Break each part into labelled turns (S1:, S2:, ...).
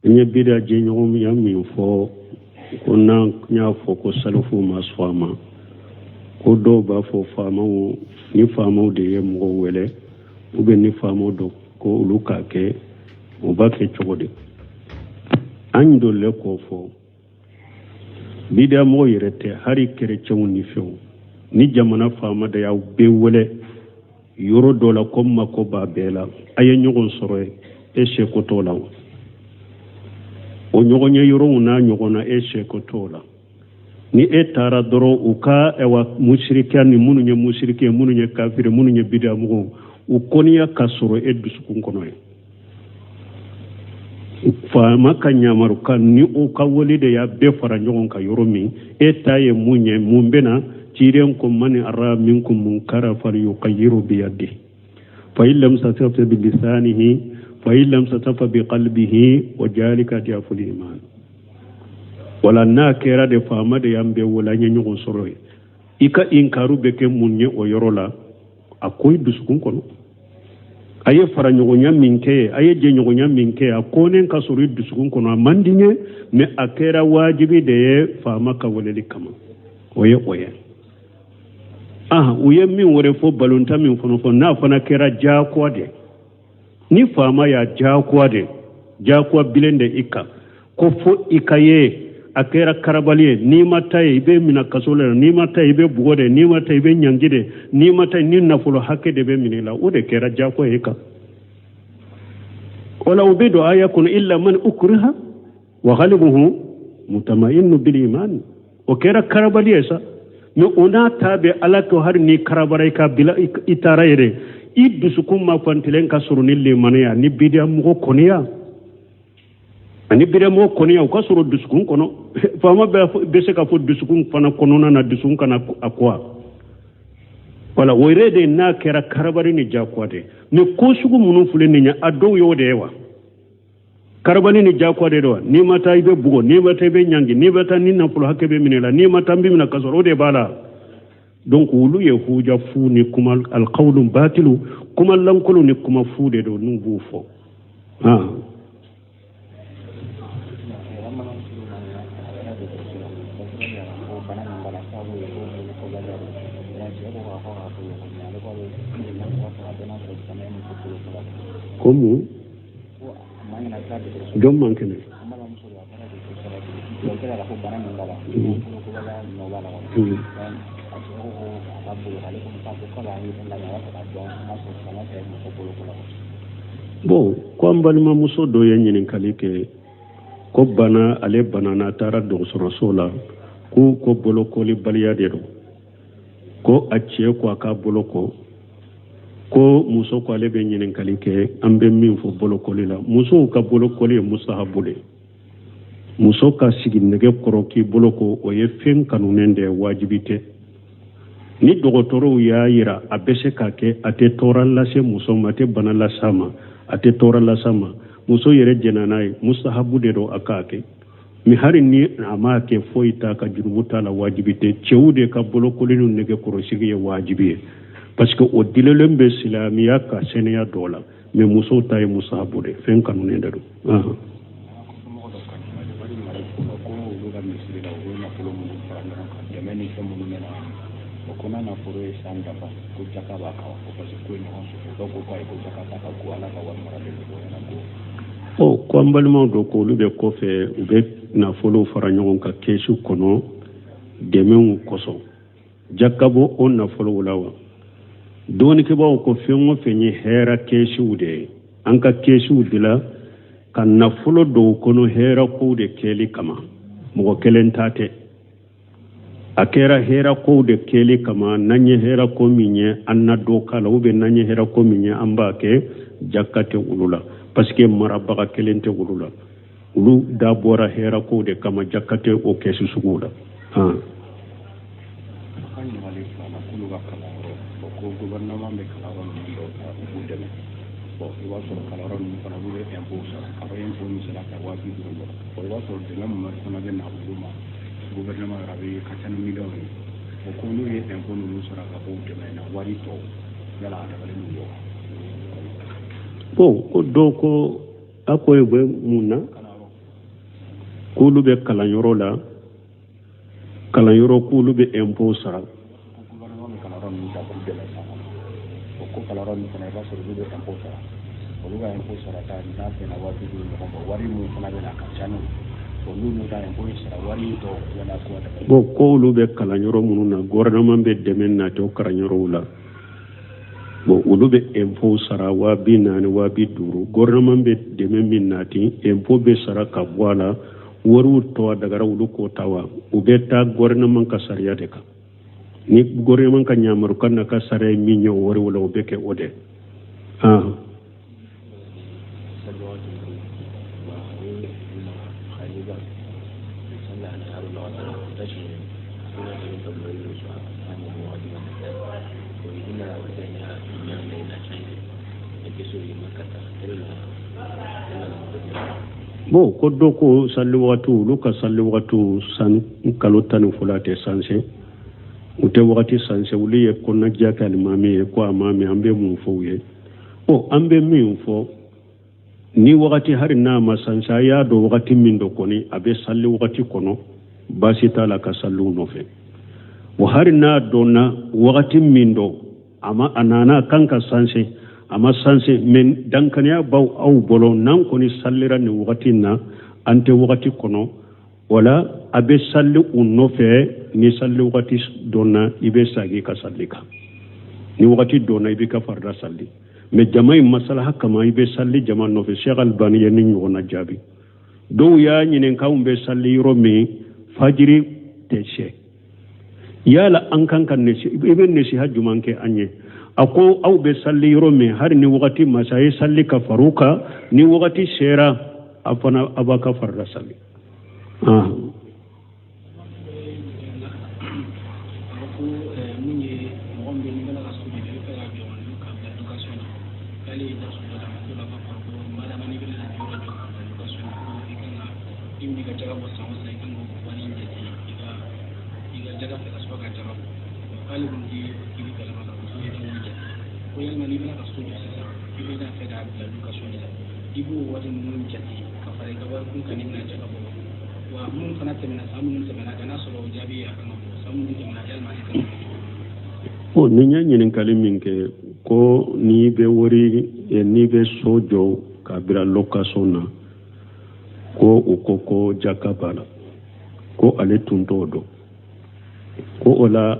S1: nye bida je nyom ya min fo ko na nya fo ko salafu masfama ko do ba fo fama wo ni fama de ye mo wele o be ni fama do ko luka ke o ba ke chogode an do le ko fo bida mo yerete hari kere chewu ni few ni jamana fama da ya be wele yoro do la ko mako ba bela aye nyogon soro e she ko to lawo o ñogoñe yorowuna ñogona e shekotola ni e tara doro uka ewa mushrika ni munuñe mushrike munuñe kafire munuñe bida mugo u koniya kasoro e dusukun kono e fama ka ñamaru ka ni o ka wolide ya be fara ñogon ka yoro min e taye muñe mumbena ciren ko mani ara minkum munkara fal yuqayyiru bi yadi fa illam satafta bi lisanihi فإن لم تتف بقلبه وذلك ضعف الإيمان ولا ناكرا de fama de yambe wala nyanyo soroy ika inkaru beke munye o yorola akoy dusukun kono aye fara nyogo nyaminke aye je nyogo nyaminke akonen ka soroy dusukun kono mandinye me akera wajibi de fama ka woleli kama oye uye min wore fo balunta min fono na fana kera ja ko de ni fama ya jakuwa bilende ika ko fo ikaye akera karabaliye ni mata ibe mina kasole ni mata ibe bugode ni mata ibe nyangide ni mata ni nafulo hake de be minila ode kera jakuwa ika wala ubidu ayakun illa man ukriha wa ghalibuhu mutamainnu bil iman o kera karabaliye sa me ona tabe alato har ni karabarai ka bila itarayre idusukun ma fantilen ka suru ni limaniya ni bidia mugo koniya ani bidia mugo koniya ka suru dusukun kono fama be se ka fo dusukun fana kono na dusukun kana akwa wala woirede na kera karabari ni jakwade ni ko sugu munun fule ni nya ado yode ewa karabani ni jakwade do ni mata ibe bugo ni mata ibe nyangi ni mata ni na fulo hakebe minela ni mata mbi mina kasoro de bala donc wulu ye huja fu ni kuma alqawlu batilu kuma lankulu ni kuma fu de do nu bu fo comme jom mankene bon ko mbalima muso do ye nyinin kalike ko bana ale bana na tara do rasola ko bolo ko li baliya de do ko acce ko aka bolo ko muso ko ale be nyinin kalike ambe min fo bolo ko la muso ka bolo ko le musahabule muso ka sigi nege koro ki bolo ko o ye fen kanunende wajibite ni dogotoro ya yira abese kake ate toran lase muso mate bana lasama ate toran lasama muso yere jenanai mustahabu de do akake mi hari ni amake foita ka jurubuta la wajibite chewude ka bolo kolinu nege koro sigi wajibiye parce que o dilelembe islamiya ka seniya dola me muso tay mustahabu de fen kanunende do ko mbalima do ko lube ko fe ube na folo fara nyon ka kesu kono demen koso jakabo on na folo wulawa doni ke bawo ko fengo fenyi hera kesu de anka kesu dila kan na folo do kono hera ko de keli kama mo kelen tate akera hera ko de keli kama nanye hera ko minye anna do kala ube nanye hera ko minye ambake jakate ulula parce que marabaka kelente ulula ulu dabora hera ko de kama jakate o kesu sugula
S2: gouvernement rabi katana million ko ko no yete ko no sura ka bo de na wari to yala da bale no
S1: bon ko do ko akoy be munna kulu be kalanyoro la kalanyoro kulu be impôt sara
S2: ko kalaro ni fana ba sɔrɔ olu bɛ impôt sara olu ka impôt sara ta n'a bɛnna waati dɔw ɲɔgɔn ma wari mun fana bɛna ka ca n'o olu n'u ka impôt sara wari tɔ yana ko da
S1: bon ko olu bɛ kalanyɔrɔ minnu na gouvernement bɛ dɛmɛ nati o kalanyɔrɔw la bon olu bɛ impôt sara 40,000 50,000 gouvernement bɛ dɛmɛ min nati impôt bɛ sara ka bɔ a la wariw tɔ dagara olu ko ta wa u bɛ taa gouvernement ka sariya de kan ni gouvernement ka nyamaru kan na ka sare mi ñew wori wala be ke ode bo ko do ko salli watu lu ka salli watu san kalotani fulate sanse ute wakati sanse wuli ye ko na jaka limami ye ko amami ambe mun fo ye o ambe min fo ni wakati hari na ma sansa ya do wakati min do koni abe salli wakati kono basi tala ka sallu no fe o hari na do na wakati min do ama anana kanka sanse ama sanse men dankanya baw aw bolo nan koni sallira ni wakati na ante wakati kono wala abe salli unno fe ni salli wakati dona ibe sagi ka salli ka ni wakati dona ibe ka farda salli me jamai masala kama ibe salli jama no fe Sheikh Albani ye ni ngona jabi do ya nyinen ka umbe salli romi fajiri teshe yala an kan ne ibe ne si hajjumanke anye ako au be salli romi har ni wakati masaye salli ka faruka ni wakati shera afana abaka farda salli o ni nya nyinin kalimin ke ko ni be wori ni be sojo kabira location na ko ukoko jakabala ko ale tunto do ko ola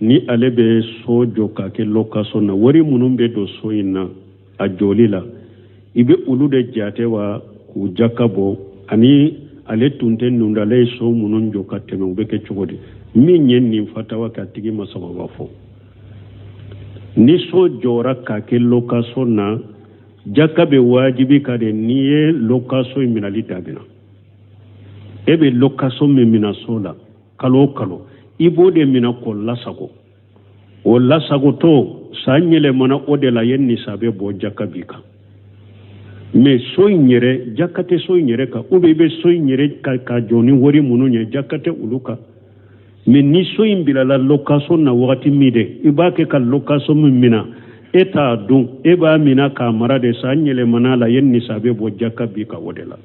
S1: ni ale be sojo ka ke location na wori munun be do soyina a jolila ibe ulu de jatewa ku jakabo ani ale tunte nundale so munun joka teme be ke chogodi min yen ni fatawa ka tigi masaba fo ni so jora ka ke location na jakabe wajibi ka de niye location minali tabina ebe location me mina sola kalo ibo de mina ko lasago o lasago to sanyele mana odela yen ni sabe bo jakabika me soynyere jakate soynyere ka ube be soynyere ka joni wori mununye jakate uluka me ni soyimbila la location na wakati mide ibake ka location mina eta dun eba mina ka marade sanyele manala yen ni sabe bo jakabika odela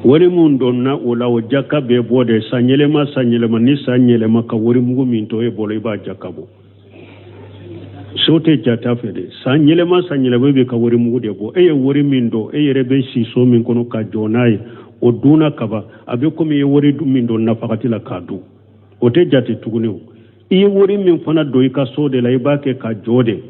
S1: wori mun donna wala o jakabe bode sanyele ma ni sanyele ma ka wori mugo min to e bolo iba jakabo sote jata fede sanyele ma be ka wori mugo de bo e wori min do e rebe si so min kono ka jonai o duna kaba abe ko mi wori min do na fakati la kadu o te jati tuguni i wori min fana do i ka so de la ibake ka jode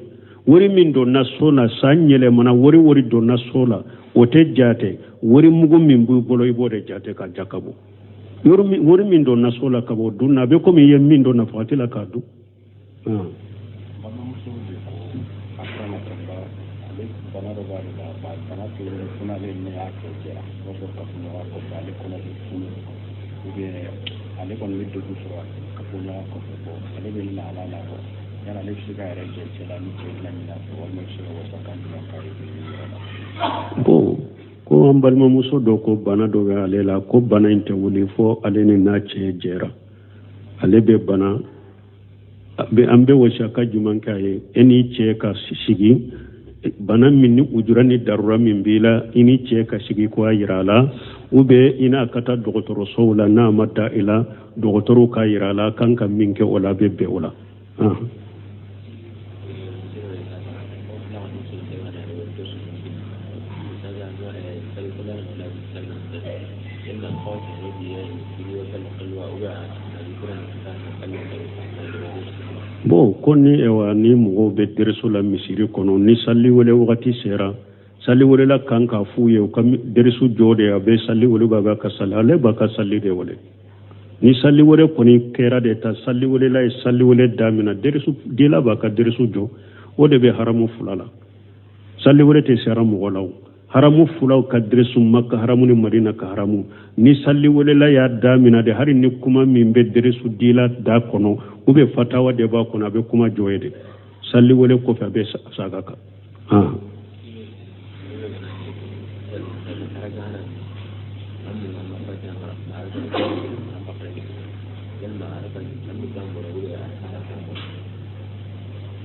S1: wori min do na so na sanyele mana wori do na sola o te jate wori mugo min bu bolo ibode jate ka jakabo wori min do na sola kabo dunna be ko mi yem min do na fatila kadu
S2: ale kon mi do so ka ko na ko ale be na ala la ko yana le shiga yare ke la ni ce na ni na ko mo shi ko sa kan na kare
S1: ko ambal ma muso do ko bana do ga ale la ko bana inte wuli fo ale ni na ce jera ale be bana ambe washaka jumankaye eni cheka shigi bana minni ujurani darura min bila ini cheka shigi kwa yirala ube ina kata dogotoro sowla na mata ila dogotoro ka yirala kanka minke ola bebe ola bon konni ewa ni mo be derso la misiri kono ni salli wala wakati sera salli wala la kanka fuye o kam dersu jode abe salli wala baba ka salale baka salli de wala ni salli wala koni kera de ta salli wala la salli wala damina dersu dila baka dersu jo o de be haramu fulala salli wala te sera mo wala haramu fulaw ka dersu makka haramu ni madina ka haramu ni salli wala la ya damina de hari ni kuma min be dersu dila da kono ube fatawa de ba kono be kuma joyede salli wala ko fa be sagaka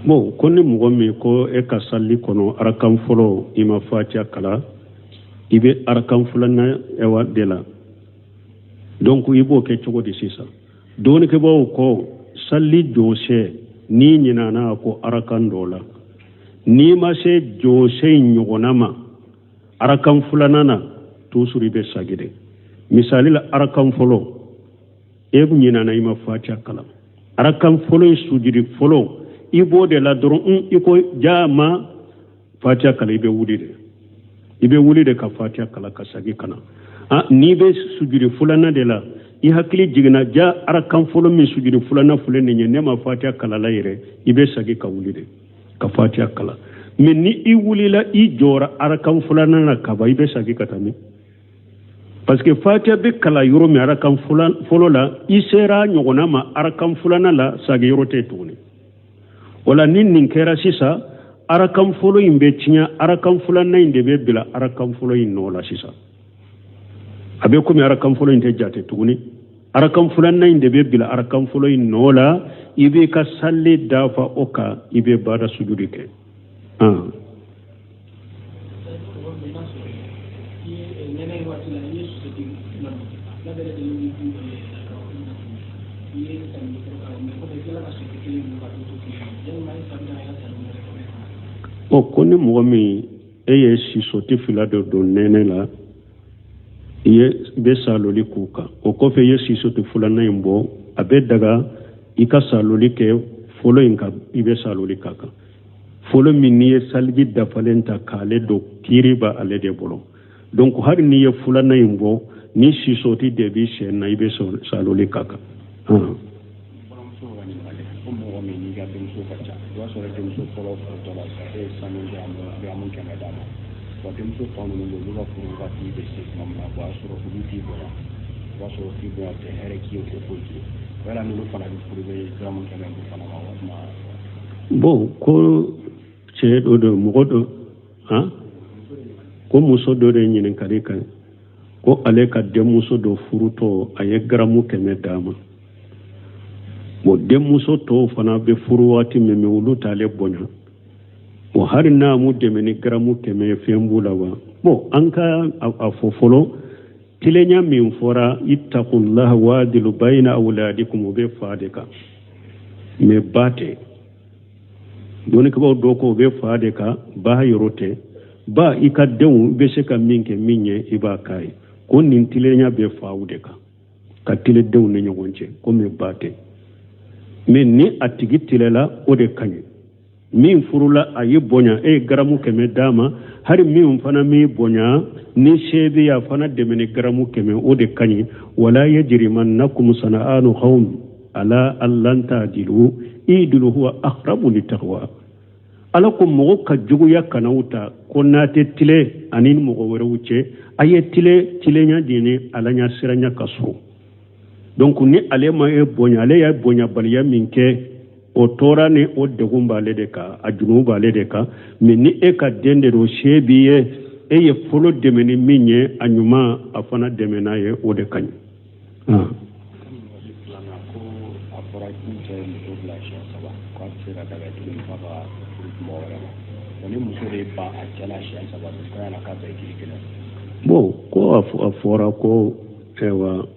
S1: bon konni mogo mi ko e ka salli kono arakan folo ima fatiha kala ibe arakan fulana ewa de la donc ibo ke cogo di sisa doni ke bawo ko salli jose ni nyinana ko arakan dola ni ma se jose nyogonama arakan fulana na to suri be sagide misali la arakan folo e nyinana ima fatiha kala arakan folo sujudi folo ibo de la doron iko jama fatiha kala ibe wuli de ka fatiha kala ka sagi kana ni be sujudi fulana de la i hakili jigna ja arakan folo min sujudi fulana fulene ne ma fatiha kala la yere ibe sagi ka wuli de ka fatiha kala men ni i wuli la i jora arakan fulana na ka ba ibe sagi ka tami parce que fatiha be kala yoro mi arakan folo la i sera nyogona ma arakan fulana la sagi yoro te tuni wala nin kera sisa arakan folo imbe tinya arakan fulana inde be bila arakan folo inno la sisa abe ko mi arakan folo inte jate tuguni arakan fulana inde be bila arakan folo inno la ibe ka salle dafa oka ibe bada sujudi ke o koni mogo min ye sisoti fila de don nene la ye be saloli kuka o kofe ye sisoti fulana in bɔ a be daga i ka saloli kɛ folo in ka i be saloli ka kan folo min ni ye saliji dafalen ta k'ale don kiri ba ale de bolo donc hari ni ye fulana in bɔ ni sisoti de bi sɛ na i be saloli ka kan bon ko cɛ dɔ de mɔgɔ dɔ ko muso dɔ de ɲininkali kan ko ale ka denmuso dɔ furutɔ a ye garamu 100 d'a ma bon denmuso tɔw fana bɛ furu waati min mɛ olu t'ale bonya o hari n'a mu dɛmɛ ni garamu 100 ye fɛn b'u la wa bon an ka a fɔ fɔlɔ tilenya min fɔra ittaqullaha wa'dilu bayna awladikum o bɛ fa de kan mais ba tɛ dɔnnikabaw dɔw ko o bɛ fa de kan ba yɔrɔ tɛ ba i ka denw bɛ se ka min kɛ min ye i b'a k'a ye ko nin tilenya bɛ faw de kan ka tile denw ni ɲɔgɔn cɛ ko mais ba tɛ mais ni a tigi tilela o de ka ɲi min furula a ye bonya e garamu 100 d'a ma hari min fana mi bonya ni sebi ya fana dɛmɛ ni garamu 100 o de ka ɲi wala yajrimannakum sana'anu qawm ala allan ta'dilu idilu huwa aqrabu littaqwa ala ko mɔgɔ ka juguya kanaw ta ko n'a tɛ tile ani mɔgɔ wɛrɛw cɛ a ye tilenya dini ala ɲa siranya ka sɔrɔ donc ni ale ma e bonya ale ya bonya baliya min kɛ o tora ni o degun b'ale de kan a junubu b'ale de kan mais ni e ka den de do se b'i ye e ye fɔlɔ dɛmɛ ni min ye a ɲuman a fana dɛmɛ n'a ye o de ka ɲi
S2: saba ko se ka daga tun fa ka mo wala woni muso de ba a cala siyan saba ko yana ka bai kiri kina
S1: bo ko a fora ko ewa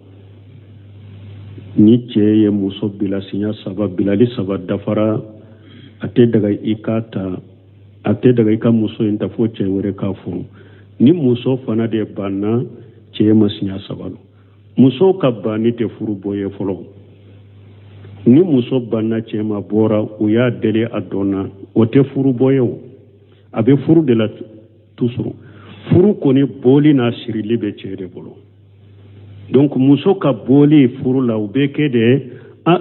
S1: ni cɛ ye muso bila siɲɛ saba bilali saba dafara a tɛ daga i ka ta a tɛ daga i ka muso in ta fo cɛ wɛrɛ k'a furu ni muso fana de banna cɛ ma siɲɛ saba lo muso ka banni tɛ furu bɔ ye fɔlɔ ni muso banna cɛ ma bɔra u y'a deli a dɔnna o tɛ furu bɔ ye o a bɛ furu de la toujours furu kɔni bɔli n'a sirili bɛ cɛ de bolo donc muso ka bɔli furu la u bɛ kɛ de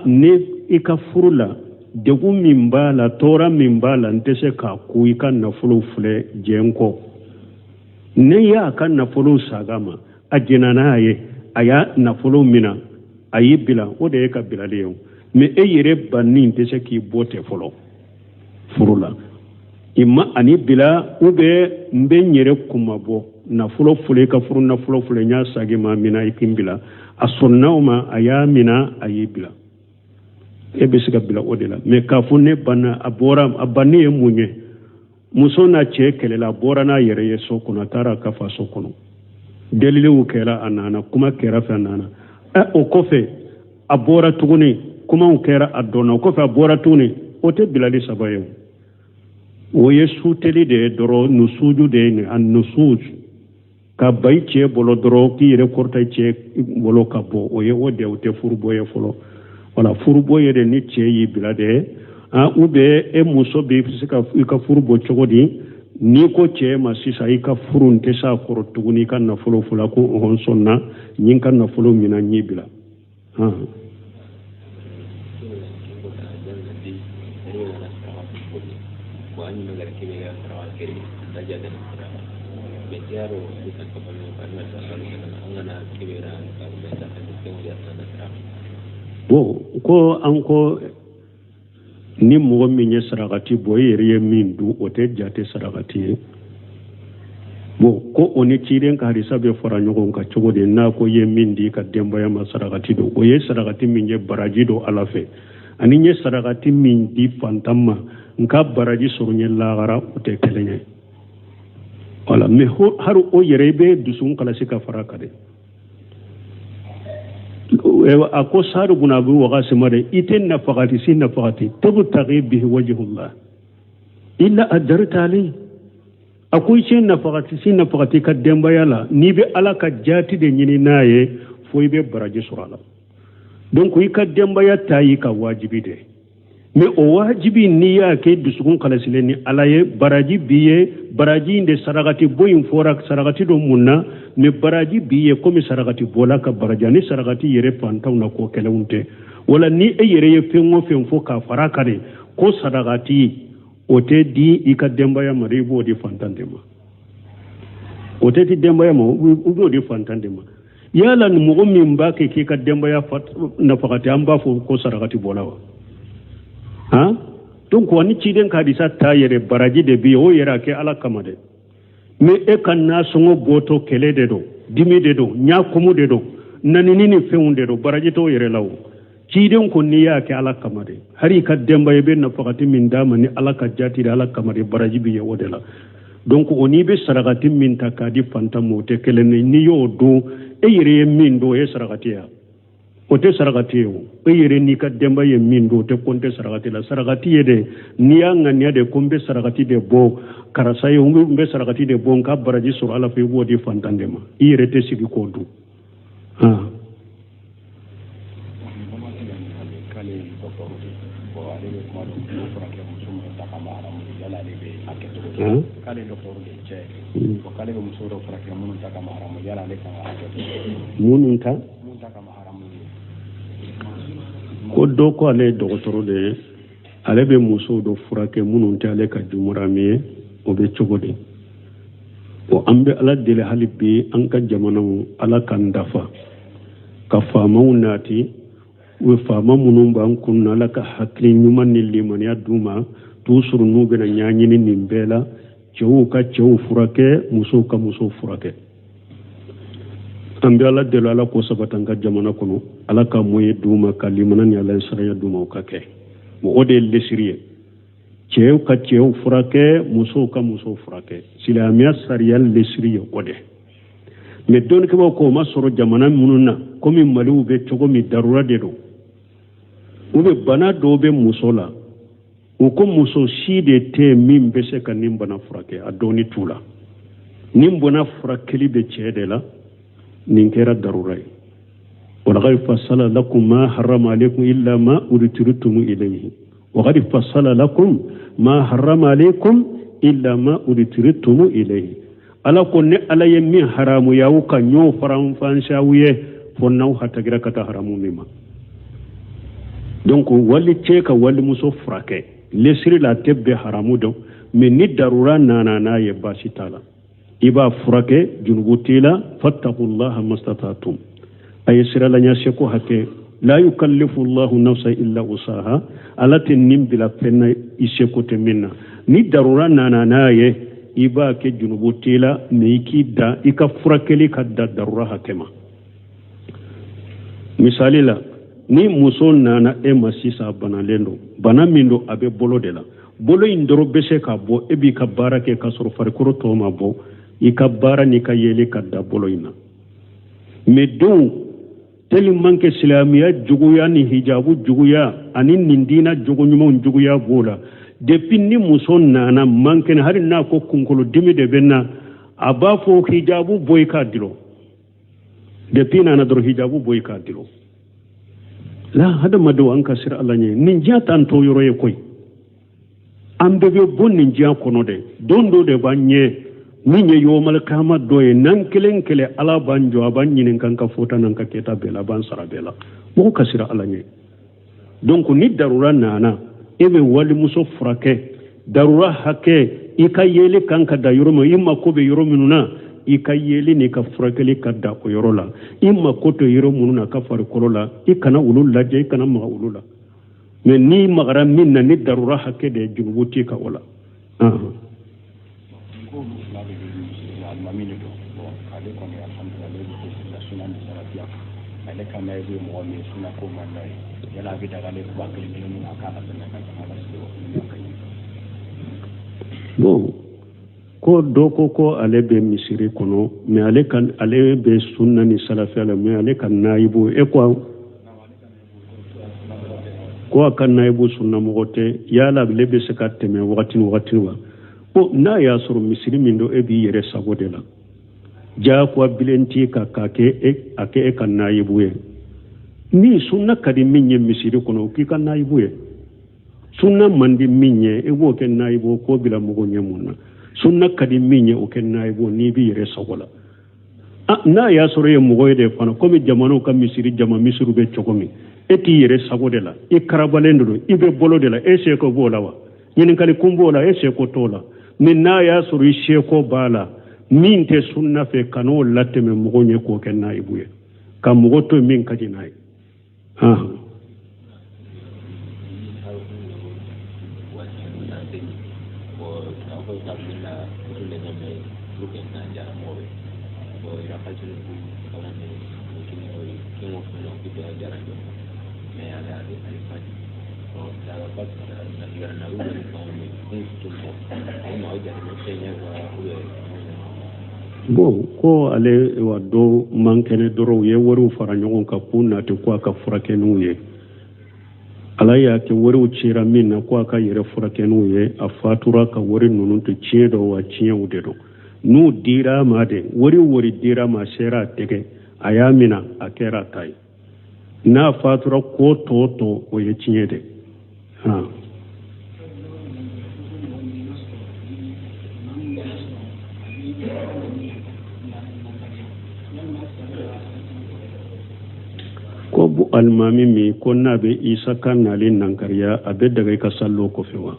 S1: ne i ka furu la degun min b'a la tɔɔrɔ min b'a la n tɛ se k'a ko i ka nafolo filɛ jɛn kɔ ne y'a ka nafolo saga ma a jɛnna n'a ye a y'a nafolo minɛ a y'i bila o de ye ka bilali ye mais e yɛrɛ banni tɛ se k'i bɔ tɛ fɔlɔ furu la i ma ani bila ou bien n bɛ n yɛrɛ kumabɔ nafolo filɛ i ka furu nafolo filɛ n y'a sagi ma minɛ i k'i bila a sɔnna o ma a y'a minɛ a y'i bila e bɛ se ka bila o de la mais k'a fɔ ne banna a bɔra a banni ye mun ye muso n'a cɛ kɛlɛla a bɔra n'a yɛrɛ ye so kɔnɔ a taara a ka faso kɔnɔ deliliw kɛra a nana kuma kɛra fɛ a nana o kɔfɛ a bɔra tuguni kumaw kɛra a dɔnna o kɔfɛ a bɔra tuguni o tɛ bilali saba ye o ye suteli de ye dɔrɔn nusuju de ye a nusuj ka ba i cɛ bolo dɔrɔn k'i yɛrɛ kɔrɔta i cɛ bolo ka bɔ o ye o de o tɛ furubɔ ye fɔlɔ wala furubɔ ye de ni cɛ y'i bila de ou bien e muso bɛ se ka i ka furu bɔ cogo di n'i ko cɛ ma sisan i ka furu n tɛ se a kɔrɔ tuguni i ka nafolo fila ko ɔhɔn sɔnna n ye n ka nafolo minɛ n y'i bila bon ko an ko ni mɔgɔ min ye sarakati bɔ e yɛrɛ ye min dun o tɛ jate sarakati ye bon ko o ni ciden ka harisa bɛ fara ɲɔgɔn kan cogo di n'a ko ye min di ka denbaya ma sarakati don o ye sarakati min ye baraji don ala fɛ ani ye sarakati min di fantan ma n ka baraji sɔrɔ n ye lagara o tɛ kelen ye voilà mais hari o yɛrɛ i bɛ dusukun kalasi ka fara kan de a ko sadu buna abu wagasi mare ite nafaqati si nafaqati tabtaghi bihi wajhullah illa ajarta ali akwai ce nafaqati si nafaqati ka dembaya la ni be ala ka jati de nyini naye fo ibe baraji surala donc yi ka dembaya tayi ka wajibi de mais o wajibi ni ya ke dusukun kalasile ni ala ye baraji biye baraji inde sarakati boyin fora sarakati do munna mais baraji biye comme sarakati bola ka barajani sarakati yere fantaw na ko kelewunte wala ni e yere ye fengo fen fo ka farakare ko sarakati o te di i ka dembaya mari bo di fantandema o te di dembaya mo ubo di fantandema yala ni mogo min ba ke ka dembaya na fakati amba fo ko sarakati bola wa donc wani ciden ka disa ta yere baraji de bi o yera ke ala kama de mais e kan na songo boto kele de do dimi de do nya kumu de do nanini ni feun de do baraji to yere lawo ciden ko ni ya ke ala kama de hari ka demba yebe na fakati min dama ni ala ka jati de ala kama de baraji bi o de la donc oni be sarakati min ta ka di fanta mote kele ni yo do e yere min do e sarakati ya o te sarakati ye o yɛrɛ n'i ka denba ye min don o tɛ compter sarakati la sarakati ye de n'i y'a ŋaniya de ko n bɛ sarakati de bɔ karisa ye n bɛ sarakati de bɔ n ka baraji sɔrɔ ala fɛ i b'o di fantan de ma i yɛrɛ tɛ sigi k'o dun minnu ta ko dɔ ko ale ye dɔgɔtɔrɔ de ye ale bɛ musow dɔ furakɛ minnu tɛ ale ka jumura min ye o bɛ cogo di bon an bɛ ala deli hali bi an ka jamanaw ala k'an dafa ka faamaw naati u ye faama minnu b'an kun na ala ka hakili ɲuman ni limaniya d'u ma toujours n'u bɛna ɲaɲini nin bɛɛ la cɛw ka cɛw furakɛ musow ka musow furakɛ an bɛ ala deli ala ko sabata an ka jamana kɔnɔ ala ka moye d'u ma ka limana ni ala saraya d'u ma o ka kɛ mɔgɔ de ye lesiri ye cɛw ka cɛw furakɛ musow ka musow furakɛ silamɛya sariya lesiri ye o de mais dɔnnikɛbaw ko o ma sɔrɔ jamana minnu na komi maliw bɛ cogo min darura de don u bɛ bana dɔw bɛ muso la u ko muso si de tɛ min bɛ se ka nin bana furakɛ a dɔnni t'u la nin bana furakɛli bɛ cɛ de la nin kɛra darura ye walaqad fassala lakum ma harrama alaykum illa ma udtirtum ilayhi waqad fassala lakum ma harrama alaykum illa ma udtirtum ilayhi ala ko ne ala ye min haramu yawu ka ñoo faran fanshawu ye fo naw hatagira kata haramu mima donc wali cɛ ka wali muso furakɛ lesiri la tɛ bɛ haramu dɔn mais ni darura nana n'a ye baasi t'a la i b'a furakɛ junubu t'i la fattaqullaha mastatatum a ye siralanya seko hakɛ la yukallifu llahu nafsa illa usaha ala tɛ nin bila fɛn na i seko tɛ min na ni darura nana n'a ye i b'a kɛ junubu t'i la mais i k'i da i ka furakɛli ka da darura hakɛ ma misali la ni muso nana e ma sisan banalen don bana min don a bɛ bolo de la bolo in dɔrɔn bɛ se ka bɔ e b'i ka baara kɛ k'a sɔrɔ farikolo tɔ ma bɔ i ka baara n'i ka yeli ka da bolo in na mais don tellement que silamɛya juguya ni hijabu juguya ani nin diina jogo ɲumanw juguya b'o la depuis ni muso nana man kɛnɛ hali n'a ko kunkolo dimi de bɛ na a b'a fɔ hijabu bɔ i k'a dilo depuis nana dɔrɔn hijabu bɔ i k'a dilo la hadamadenw an ka sira ala ɲɛ nin diɲɛ t'an to yɔrɔ ye koyi an bɛɛ bɛ bɔ nin diɲɛ kɔnɔ dɛ don dɔ de b'an ɲɛ min ye yɔmal kama dɔ ye n'an kelen kelen ala b'an jɔ a b'an ɲininka an ka fɔta n'an ka kɛta bɛɛ la a b'an sara bɛɛ la mɔgɔ ka sira ala ɲɛ donc ni darura nana e bɛ walimuso furakɛ darura hakɛ i ka yeli kan ka da yɔrɔ min i mako bɛ yɔrɔ minnu na i ka yeli n'i ka furakɛli ka da o yɔrɔ la i mako to yɔrɔ minnu na ka farikolo la i kana olu lajɛ i kana maga olu la mais n'i magara min na ni darura hakɛ de ye junubu t'i ka o la bon ko dɔ ko ale bɛ misiri kɔnɔ mais ale bɛ sunna ni salafiya la mais ale ka naibu e ko a ka naibu sunna mɔgɔ tɛ yala ale bɛ se ka tɛmɛ wagati ni wagati wa ko n'a y'a sɔrɔ misiri min don e b'i yɛrɛ sago de la jaakuwa bilen t'i ka k'a kɛ e ka naibu ye ni sunna ka di min ye misiri kɔnɔ o k'i ka naibu ye sunna man di min ye e b'o kɛ naibu k'o bila mɔgɔ ɲɛ mun na sunna ka di min ye o kɛ naibu n'i b'i yɛrɛ sago la n'a y'a sɔrɔ e ye mɔgɔ ye de fana komi jamanaw ka jama misiriw bɛ cogo min e t'i yɛrɛ sago de la i karabalen don i bɛ bolo de la e seko b'o la wa ɲininkali kun b'o la e seko t'o la mais n'a y'a sɔrɔ i seko b'a la min tɛ sunna fɛ ka n'o latɛmɛ mɔgɔw ɲɛ k'o kɛ naibu ye ka mɔgɔ to min ka di n'a ye bon ko ale wa do man kɛnɛ dɔrɔn u ye wariw fara ɲɔgɔn kan k'u nati ko a ka furakɛ n'u ye ala y'a kɛ wariw cira min na ko a ka yɛrɛ furakɛ n'u ye a fatura ka wari ninnu to tiɲɛ dɔ wa tiɲɛw de don n'u dira ma de wari dira ma sera a tɛgɛ a y'a mina a kɛra a ta ye n'a fatura ko tɔ o ye tiɲɛ de ko bu almami mi ko n'a bɛ isa ka nali nankariya a bɛ daga i ka sallo kɔfɛ wa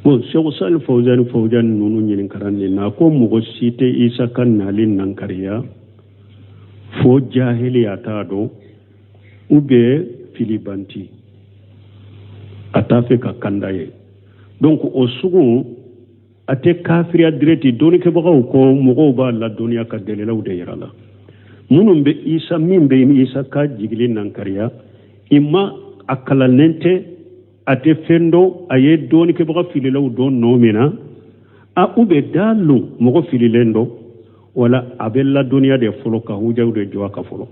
S1: bon Sheikh Salih Fawzan ninnu ɲininkara nin na ko mɔgɔ si tɛ isa ka nali nankariya fo jahiliya t'a dɔn ou bien filibanti a t'a fɛ ka kanda ye donc o sugu a tɛ kafiriya direct dɔnnikɛbagaw ko mɔgɔw b'a ladɔnniya ka dalilaw de yira la minnu bɛ isa min bɛ isa ka jigili nankariya imma akalanente ate fendo aye doni ke baga fililaw don nomina a ube dalu mogo fililendo wala abella dunia de folo ka hujaw de jowa ka folo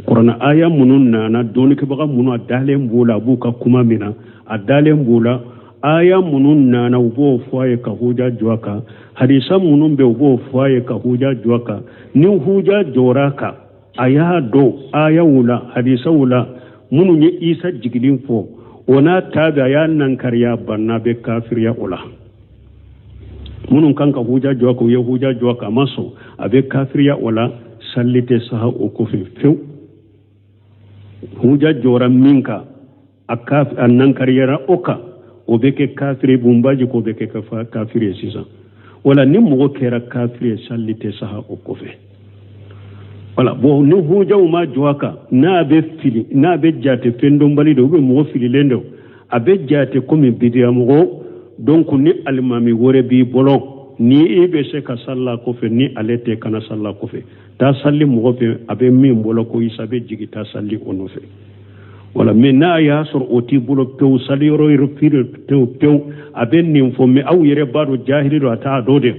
S1: qur'ana aya munun na doni ke baga munu adale mbula buka kuma mina adale mbula aya munun na ubo fwaye ka huja jowa ka hadisa munun be ubo fwaye ka huja jowa ka ni huja joraka aya do aya wula hadisa wula munun ye isa jigilin fo wana tabi ya nan karya banna be kafir ya ula munun kanka huja jowa ko ye huja jowa ka maso abe kafir ya ula sallite saha o ko few huja jora minka akaf annan kariyara oka o beke kafiri bumbaji ko beke kafiri sisa wala ni mo kera kafiri sallite saha o ko fe wala bo ni huja ma joaka na be fili na be jate fendo mbali do be mo fili lendo abe jate komi bidiya mo donc ni almami wore bi bolon ni ibe se ka salla ko fe ni alete kana salla ko fe ta salli mo fe abe min bolo ko isabe jigi ta salli ono fe wala mena ya sor oti bolo pew sali ro firi pew abe nim fo me aw yere baro jahili do ata dode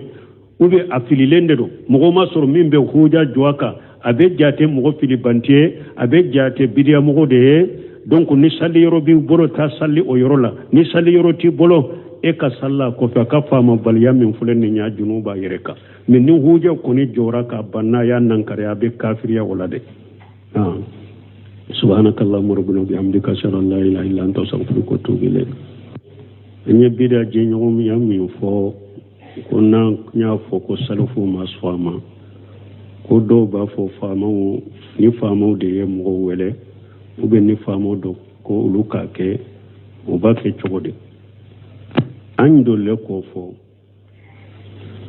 S1: ube afili lende do mo ma sor min be huja joaka abe jate mo fili bantie abe jate bidiya mo de donc ni salli yoro bi bolo ta salli o yoro la ni salli yoro ti bolo e ka salla ko fa ka fama bal yamin fulen ni nya junuba yereka min ni huje ko ni jora ka banna ya nan kare abe kafiriya wala de subhanakallahumma rabbana bihamdika ashhadu an la ilaha illa anta astaghfiruka wa atubu ilayk nye bida je nyom ya mi fo ko na nya fo ko salafu masfama ko do ba fo fama ni fama de ye mo wele ou bien ni fama do ko luka ke o ba ke chogode ando le ko fo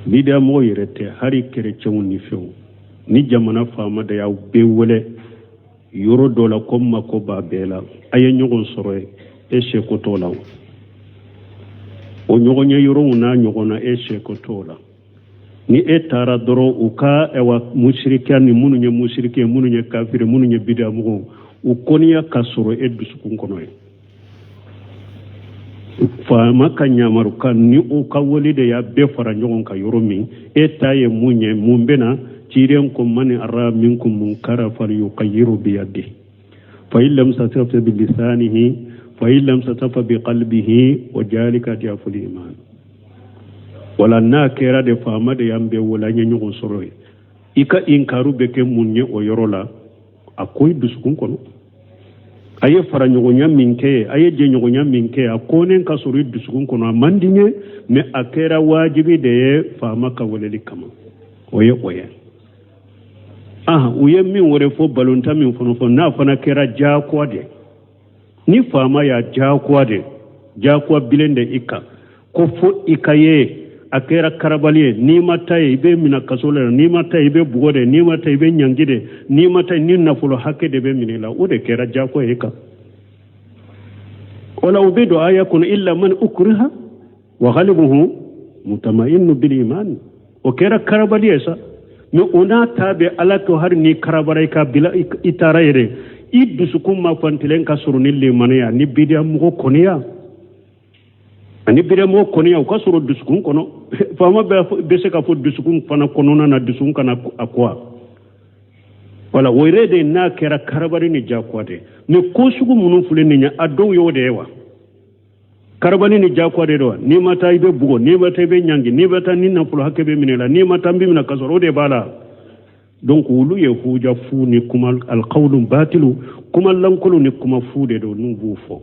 S1: bida mo yerete hari chrétien ni few ni jamana fama da ya be wele yoro dola komma ko ba bela aye nyogon soroy e she ko tola o nyogonya yoro una nyogona e she ko tola ni etara doro uka ewa mushrikan ni mununye mushrike mununye kafire mununye bida mo ukoniya kasoro e dusukun kono e fa makanya maruka ni uka wolide ya be fara nyogon ka yoro mi etaye munye mumbena tiren ko mani ara minkum munkara fal yuqayyiru bi yadihi fa illam sataf bi lisanihi fa illam sataf bi qalbihi wa jalika jaful iman wala na kera de fama de yambe wala nyanyo soro ika inkaru beke munye o yorola akoy dusukun kono aye fara nyogonya minke aye je nyogonya minke akonen ka soro dusukun kono mandinye me akera wajibi de fama ka woleli kama oye uye min wore fo balonta min fono na fana kera jakwa de ni fama ya jakwa bilende ika ko fo ikaye akera karabaliye ni mata ibe mina kasola ni mata ibe bugode ni mata ibe nyangide ni mata ni nafulo hake de be minila ode kera jakwa ika wala ubidu ayakun illa man ukriha wa ghalibuhu mutamainnu bil iman o kera karabaliye sa me ona tabe alato har ni karabarai ka bila itarayre iddu sukuma fantilen ka suruni le manaya ni bidia mo koniya ani bidia mo koniya ka suru dusukun kono fama be se ka fo dusukun fana kono na dusukun kana akwa wala woyrede na kera karabari ni jakwade ni ko sugu munun fulen ni ado yode ewa karabani ni jakwade do ni mata ibe bugo ni mata ibe nyangi ni mata ni na fulo hakebe minela ni mata mbi mina kasoro de bala donc wulu ye huja fu ni kuma alqawlu batilu kuma lankulu ni kuma fu de do nu bufo